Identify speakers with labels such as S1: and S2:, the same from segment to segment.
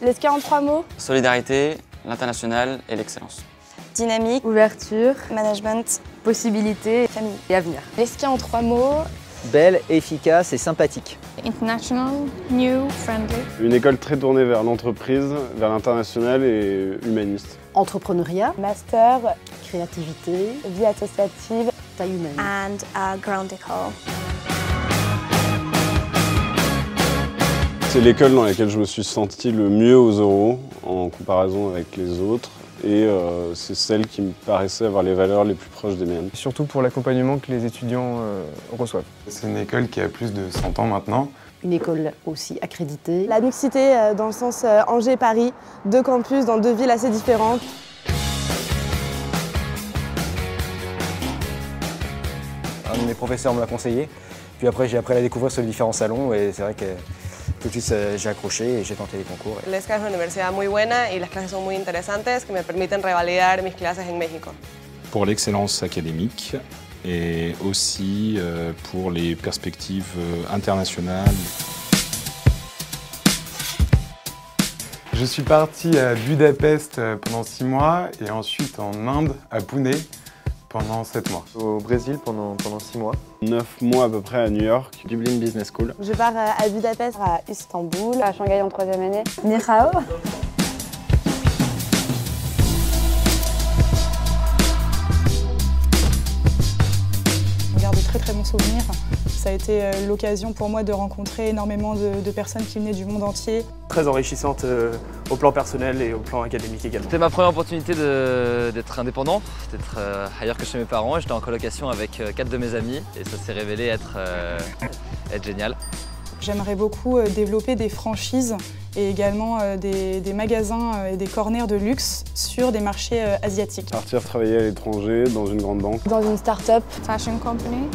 S1: L'ESCA en 3 mots?
S2: Solidarité, l'international et l'excellence.
S1: Dynamique,
S3: ouverture,
S1: management,
S3: possibilité,
S1: famille
S3: et avenir.
S1: L'ESCA en 3 mots?
S4: Belle, efficace et sympathique.
S5: International, new, friendly.
S6: Une école très tournée vers l'entreprise, vers l'international et humaniste.
S3: Entrepreneuriat,
S1: Master,
S3: créativité,
S1: vie associative,
S3: taille humaine.
S5: And a ground école.
S6: C'est l'école dans laquelle je me suis senti le mieux aux euros en comparaison avec les autres. Et c'est celle qui me paraissait avoir les valeurs les plus proches des miennes.
S7: Surtout pour l'accompagnement que les étudiants reçoivent.
S8: C'est une école qui a plus de 100 ans maintenant.
S3: Une école aussi accréditée.
S1: La mixité dans le sens Angers-Paris, 2 campus dans 2 villes assez différentes.
S9: Un de mes professeurs me l'a conseillé, puis après j'ai appris à la découvrir sur les différents salons et c'est vrai que tout de suite j'ai accroché et j'ai tenté les concours.
S10: L'ESCA es una universidad muy buena y las clases son muy interesantes que me permiten revalidar mis clases en México.
S11: Pour l'excellence académique et aussi pour les perspectives internationales.
S8: Je suis parti à Budapest pendant 6 mois et ensuite en Inde, à Pune, pendant 7 mois.
S12: Au Brésil pendant 6 mois.
S6: 9 mois à peu près à New York.
S12: Dublin Business School.
S1: Je pars à Budapest, à Istanbul,
S3: À Shanghai en 3e année.
S1: Ni hao.
S13: On garde de très bons souvenirs. Ça a été l'occasion pour moi de rencontrer énormément de personnes qui venaient du monde entier.
S7: Très enrichissante au plan personnel et au plan académique également.
S2: C'était ma première opportunité d'être indépendant, d'être ailleurs que chez mes parents. J'étais en colocation avec 4 de mes amis et ça s'est révélé être génial.
S13: J'aimerais beaucoup développer des franchises et également des magasins et des corners de luxe sur des marchés asiatiques.
S6: Partir travailler à l'étranger, dans une grande banque.
S1: Dans une start-up,
S5: Fashion company.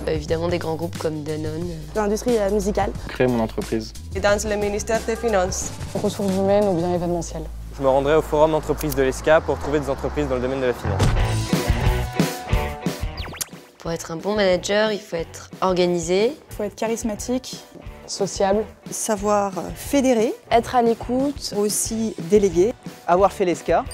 S3: Évidemment des grands groupes comme Danone.
S1: l'industrie musicale.
S12: Créer mon entreprise.
S10: Et dans le ministère des Finances.
S3: Ressources humaines ou bien événementielles.
S7: Je me rendrai au forum d'entreprise de l'ESCA pour trouver des entreprises dans le domaine de la finance.
S3: Pour être un bon manager, il faut être organisé,
S13: Il faut être charismatique,
S3: sociable,
S14: savoir fédérer,
S1: Être à l'écoute,
S14: aussi déléguer,
S4: Avoir fait l'ESCA.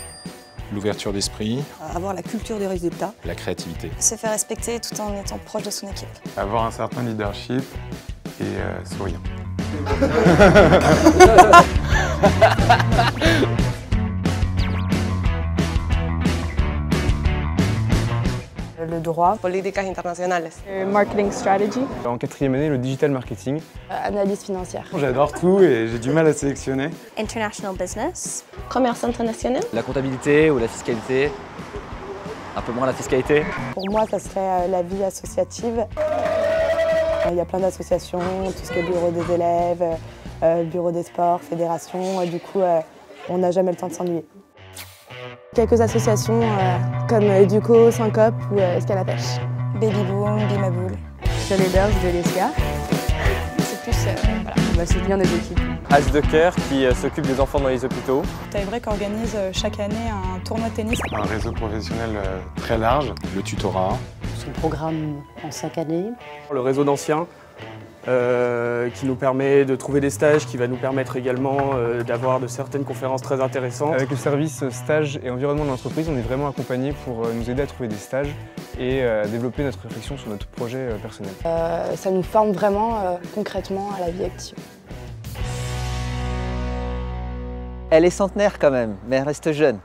S11: L'ouverture d'esprit,
S14: avoir la culture du résultat.
S11: la créativité.
S5: Se faire respecter tout en étant proche de son équipe.
S8: Avoir un certain leadership et souriant.
S1: le droit,
S10: Políticas internacionales.
S13: marketing strategy.
S7: En 4e année, le digital marketing.
S1: analyse financière.
S8: J'adore tout et j'ai du mal à sélectionner.
S5: International business.
S10: Commerce international.
S2: La comptabilité ou la fiscalité, un peu moins la fiscalité.
S1: Pour moi, ça serait la vie associative. Il y a plein d'associations, tout ce qui est bureau des élèves, bureau des sports, fédération. Du coup, on n'a jamais le temps de s'ennuyer. Quelques associations comme Educo, Syncope ou Escale à pêche.
S5: Baby Boom, Bimaboul.
S3: sur les berges de l'ESCA.
S5: C'est plus, voilà.
S3: On va soutenir des équipes.
S7: As de cœur qui s'occupe des enfants dans les hôpitaux.
S13: Tie-Break organise chaque année un tournoi de tennis.
S8: Un réseau professionnel très large.
S11: Le tutorat.
S3: Son programme en 5 années.
S7: Le réseau d'anciens qui nous permet de trouver des stages, qui va nous permettre également d'avoir de certaines conférences très intéressantes. Avec le service stage et environnement de l'entreprise, on est vraiment accompagné pour nous aider à trouver des stages et à développer notre réflexion sur notre projet personnel.
S1: Ça nous forme vraiment concrètement à la vie active.
S4: Elle est centenaire quand même, mais elle reste jeune.